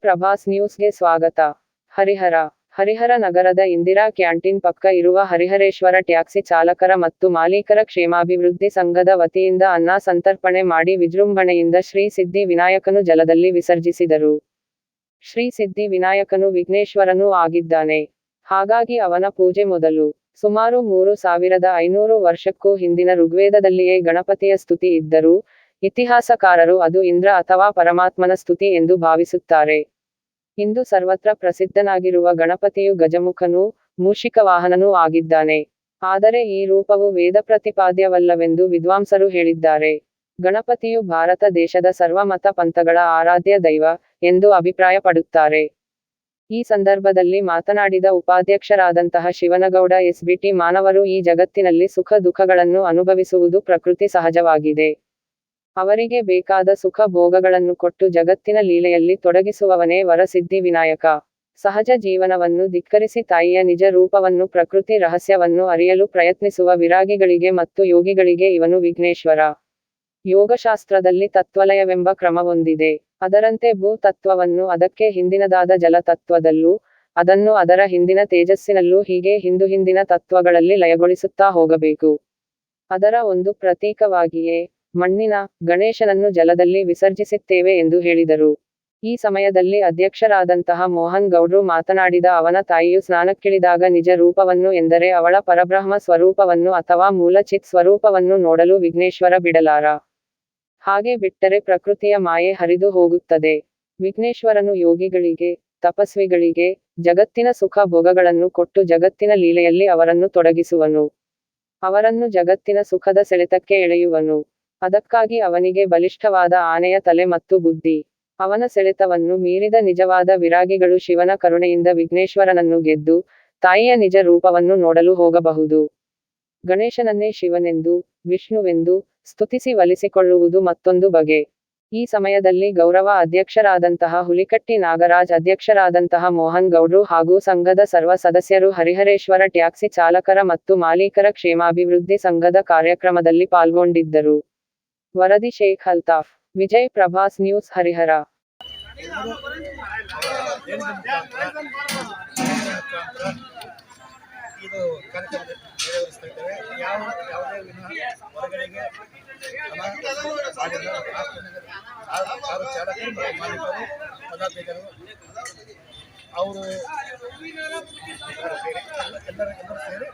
ಪ್ರಭಾಸ್ ನ್ಯೂಸ್ಗೆ ಸ್ವಾಗತ. ಹರಿಹರ ಹರಿಹರ ನಗರದ ಇಂದಿರಾ ಕ್ಯಾಂಟೀನ್ ಪಕ್ಕ ಇರುವ ಹರಿಹರೇಶ್ವರ ಟ್ಯಾಕ್ಸಿ ಚಾಲಕರ ಮತ್ತು ಮಾಲೀಕರ ಕ್ಷೇಮಾಭಿವೃದ್ಧಿ ಸಂಘದ ವತಿಯಿಂದ ಅನ್ನ ಸಂತರ್ಪಣೆ ಮಾಡಿ ವಿಜೃಂಭಣೆಯಿಂದ ಶ್ರೀ ಸಿದ್ಧಿ ವಿನಾಯಕನು ಜಲದಲ್ಲಿ ವಿಸರ್ಜಿಸಿದರು. ಶ್ರೀ ಸಿದ್ಧಿ ವಿನಾಯಕನು ವಿಘ್ನೇಶ್ವರನೂ ಆಗಿದ್ದಾನೆ. ಹಾಗಾಗಿ ಅವನ ಪೂಜೆ ಮೊದಲು ಸುಮಾರು 3500 ವರ್ಷಕ್ಕೂ ಹಿಂದಿನ ಋಗ್ವೇದದಲ್ಲಿಯೇ ಗಣಪತಿಯ ಸ್ತುತಿ ಇದ್ದರೂ, ಇತಿಹಾಸಕಾರರು ಅದು ಇಂದ್ರ ಅಥವಾ ಪರಮಾತ್ಮನ ಸ್ತುತಿ ಎಂದು ಭಾವಿಸುತ್ತಾರೆ. ಇಂದು ಸರ್ವತ್ರ ಪ್ರಸಿದ್ಧನಾಗಿರುವ ಗಣಪತಿಯು ಗಜಮುಖನೂ, ಮೂಷಿಕವಾಹನನೂ ಆಗಿದ್ದಾನೆ. ಆದರೆ ಈ ರೂಪವು ವೇದ ಪ್ರತಿಪಾದ್ಯವಲ್ಲವೆಂದು ವಿದ್ವಾಂಸರು ಹೇಳಿದ್ದಾರೆ. ಗಣಪತಿಯು ಭಾರತ ದೇಶದ ಸರ್ವ ಮತ ಪಂಥಗಳ ಆರಾಧ್ಯ ದೈವ ಎಂದು ಅಭಿಪ್ರಾಯಪಡುತ್ತಾರೆ. ಈ ಸಂದರ್ಭದಲ್ಲಿ ಮಾತನಾಡಿದ ಉಪಾಧ್ಯಕ್ಷರಾದಂತಹ ಶಿವನಗೌಡ ಎಸ್.ಬಿ.ಟಿ. ಮಾನವರು ಈ ಜಗತ್ತಿನಲ್ಲಿ ಸುಖ ದುಃಖಗಳನ್ನು ಅನುಭವಿಸುವುದು ಪ್ರಕೃತಿ ಸಹಜವಾಗಿದೆ. ಅವರಿಗೆ ಬೇಕಾದ ಸುಖ ಭೋಗಗಳನ್ನು ಕೊಟ್ಟು ಜಗತ್ತಿನ ಲೀಲೆಯಲ್ಲಿ ತೊಡಗಿಸುವವನೇ ವರಸಿದ್ಧಿ ವಿನಾಯಕ. ಸಹಜ ಜೀವನವನ್ನು ಧಿಕ್ಕರಿಸಿ ತಾಯಿಯ ನಿಜ ರೂಪವನ್ನು ಪ್ರಕೃತಿ ರಹಸ್ಯವನ್ನು ಅರಿಯಲು ಪ್ರಯತ್ನಿಸುವ ವಿರಾಗಿಗಳಿಗೆ ಮತ್ತು ಯೋಗಿಗಳಿಗೆ ಇವನು ವಿಘ್ನೇಶ್ವರ. ಯೋಗಶಾಸ್ತ್ರದಲ್ಲಿ ತತ್ವಲಯವೆಂಬ ಕ್ರಮವೊಂದಿದೆ. ಅದರಂತೆ ಭೂ ತತ್ವವನ್ನು ಅದಕ್ಕೆ ಹಿಂದಿನದಾದ ಜಲ ತತ್ವದಲ್ಲೂ, ಅದನ್ನು ಅದರ ಹಿಂದಿನ ತೇಜಸ್ಸಿನಲ್ಲೂ ಹೀಗೆ ಹಿಂದಿನ ತತ್ವಗಳಲ್ಲಿ ಲಯಗೊಳಿಸುತ್ತಾ ಹೋಗಬೇಕು. ಅದರ ಒಂದು ಪ್ರತೀಕವಾಗಿಯೇ ಮಣ್ಣಿನ ಗಣೇಶನನ್ನು ಜಲದಲ್ಲಿ ವಿಸರ್ಜಿಸುತ್ತೇವೆ ಎಂದು ಹೇಳಿದರು. ಈ ಸಮಯದಲ್ಲಿ ಅಧ್ಯಕ್ಷರಾದಂತಹ ಮೋಹನ್ ಗೌಡ್ರು ಮಾತನಾಡಿದ ಅವನ ತಾಯಿಯು ಸ್ನಾನಕ್ಕಿಳಿದಾಗ ನಿಜ ರೂಪವನ್ನು ಎಂದರೆ ಅವಳ ಪರಬ್ರಹ್ಮ ಸ್ವರೂಪವನ್ನು ಅಥವಾ ಮೂಲ ಚಿತ್ ಸ್ವರೂಪವನ್ನು ನೋಡಲು ವಿಘ್ನೇಶ್ವರ ಬಿಡಲಾರ. ಹಾಗೆ ಬಿಟ್ಟರೆ ಪ್ರಕೃತಿಯ ಮಾಯೆ ಹರಿದು ಹೋಗುತ್ತದೆ. ವಿಘ್ನೇಶ್ವರನು ಯೋಗಿಗಳಿಗೆ, ತಪಸ್ವಿಗಳಿಗೆ, ಜಗತ್ತಿನ ಸುಖ ಭೋಗಗಳನ್ನು ಕೊಟ್ಟು ಜಗತ್ತಿನ ಲೀಲೆಯಲ್ಲಿ ಅವರನ್ನು ತೊಡಗಿಸುವನು. ಅವರನ್ನು ಜಗತ್ತಿನ ಸುಖದ ಸೆಳೆತಕ್ಕೆ ಎಳೆಯುವನು. ಅದಕ್ಕಾಗಿ ಅವನಿಗೆ ಬಲಿಷ್ಠವಾದ ಆನೆಯ ತಲೆ ಮತ್ತು ಬುದ್ಧಿ. ಅವನ ಸೆಳೆತವನ್ನು ಮೀರಿದ ನಿಜವಾದ ವಿರಾಗಿಗಳು ಶಿವನ ಕರುಣೆಯಿಂದ ವಿಘ್ನೇಶ್ವರನನ್ನು ಗೆದ್ದು, ತಾಯಿಯ ನಿಜ ರೂಪವನ್ನು ನೋಡಲು ಹೋಗಬಹುದು. ಗಣೇಶನನ್ನೇ ಶಿವನೆಂದು, ವಿಷ್ಣುವೆಂದು ಸ್ತುತಿಸಿ ಒಲಿಸಿಕೊಳ್ಳುವುದು ಮತ್ತೊಂದು ಬಗೆ. ಈ ಸಮಯದಲ್ಲಿ ಗೌರವ ಅಧ್ಯಕ್ಷರಾದಂತಹ ಹುಲಿಕಟ್ಟಿ ನಾಗರಾಜ್, ಅಧ್ಯಕ್ಷರಾದಂತಹ ಮೋಹನ್ ಗೌಡ್ರು ಹಾಗೂ ಸಂಘದ ಸರ್ವ ಸದಸ್ಯರು ಹರಿಹರೇಶ್ವರ ಟ್ಯಾಕ್ಸಿ ಚಾಲಕರ ಮತ್ತು ಮಾಲೀಕರ ಕ್ಷೇಮಾಭಿವೃದ್ಧಿ ಸಂಘದ ಕಾರ್ಯಕ್ರಮದಲ್ಲಿ ಪಾಲ್ಗೊಂಡಿದ್ದರು. ವರದಿ ಶೇಖ್ ಅಲ್ತಾಫ್. ವಿಜಯ್ ಪ್ರಭಾಸ್ ನ್ಯೂಸ್ ಹರಿಹರ. ಇದು ಕಾರ್ಯಕ್ರಮ ನೆರವೇರಿಸ್ತಾ ಇದ್ದೇವೆ. ಯಾವುದೇ ಹೊರಗಡೆಗೆ ಕಾರು ಚಾಲಕರು ಮತ್ತು ಮಾಲೀಕರು, ಪದಾಧಿಕಾರಿಗಳು ಅವರು ಎಲ್ಲರೂ ಸೇರಿ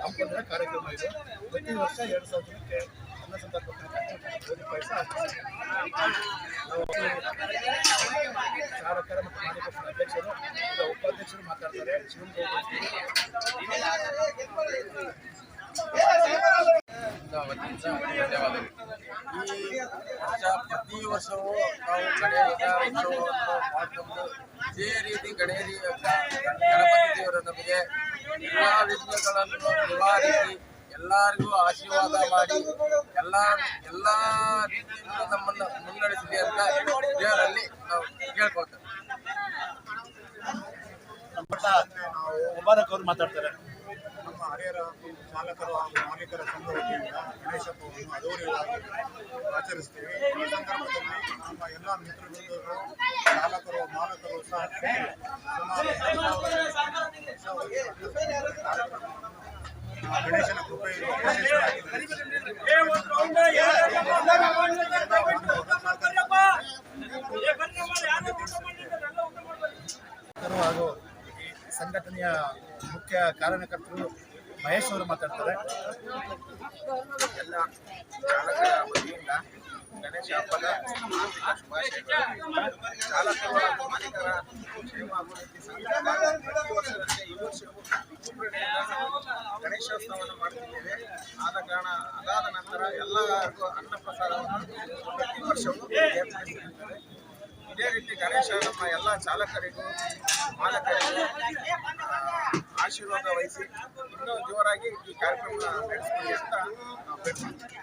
ಹಮ್ಮಿಕೊಂಡಿರೋ ಕಾರ್ಯಕ್ರಮ ಇದು. ಪ್ರತಿ ವರ್ಷ 2000 ಜನಕ್ಕೆ ಅನ್ನ ಸಂತರ್ಪಣೆ ಪಾಯಸ ಚಾಲಕರ ಮತ್ತು ಮಾಲೀಕರ ಅಧ್ಯಕ್ಷರು, ಉಪಾಧ್ಯಕ್ಷರು ಮಾತಾಡ್ತಾರೆ. ಧನ್ಯವಾದಗಳು. ಈ ವರ್ಷ ಪ್ರತಿ ವರ್ಷವೂ ನಾವು ಗಣೇಶ ಉತ್ಸವವನ್ನು ಮಾಡಿಕೊಂಡು ಇದೇ ರೀತಿ ಗಣಪತಿ ದೇವರು ನಮಗೆ ಎಲ್ಲ ವಿಘ್ನಗಳನ್ನು ನಿವಾರಿಸಿ ಎಲ್ಲರಿಗೂ ಆಶೀರ್ವಾದ ಮಾಡಿ ಎಲ್ಲ ರೀತಿಯಿಂದ ನಮ್ಮನ್ನು ಮುನ್ನಡೆಸಲಿ ಅಂತ ದೇವರಲ್ಲಿ ನಾವು ಕೇಳ್ಕೊಳ್ತೇವೆ. ಮುಬಾರಕ್ ಅವರು ಮಾತಾಡ್ತಾರೆ. ನಮ್ಮ ಹರಿಹರ ಚಾಲಕರು ಹಾಗೂ ಮಾಲೀಕರ ಸಂಘ ವತಿಯಿಂದ ಗಣೇಶ ಹಬ್ಬವನ್ನು ಅದ್ದೂರಿಯಾಗಿ ಆಚರಿಸ್ತೇವೆ. ಈ ಸಂದರ್ಭದಲ್ಲಿ ನಮ್ಮ ಎಲ್ಲ ಮಿತ್ರರು, ಚಾಲಕರು, ಮಾಲಕರು ಸಹ ಗಣೇಶನ ಕೃಪೆಯನ್ನು ಹಾಗೂ ಈ ಸಂಘಟನೆಯ ಮುಖ್ಯ ಕಾರಣಕರ್ತರು ಮಹೇಶ್ ಅವರು ಮಾತಾಡ್ತಾರೆ. ಎಲ್ಲ ಚಾಲಕರ ವತಿಯಿಂದ ಗಣೇಶ ಹಬ್ಬದ ಶುಭಾಶಯಗಳು. ಚಾಲಕರು ಹಾಗೂ ಮಾಲೀಕರ ಕ್ಷೇಮಾಭಿವೃದ್ಧಿ ಸಂಘ ಪ್ರತಿ ವರ್ಷದಂತೆ ಈ ವರ್ಷವೂ ಗಣೇಶೋತ್ಸವವನ್ನು ಮಾಡುತ್ತಿದ್ದೇವೆ. ಅದಾದ ನಂತರ ಎಲ್ಲರಿಗೂ ಅನ್ನ ಪ್ರಸಾದವನ್ನು ಪ್ರತಿ ವರ್ಷವೂ ಏರ್ಪಡಿಸುತ್ತಿದ್ದೇವೆ. ಇದೇ ರೀತಿ ಗಣೇಶ ನಮ್ಮ ಎಲ್ಲ ಚಾಲಕರಿಗೂ ಮಾಲಕರಿಗೂ ಆಶೀರ್ವಾದ ವಹಿಸಿ ಇನ್ನೂ ಜೋರಾಗಿ ಈ ಕಾರ್ಯಕ್ರಮ ನಡೆಸಿಕೊಳ್ಳಿ ಅಂತ ನಾವು ಬೇಡ್ಕೊಳ್ತೀವಿ.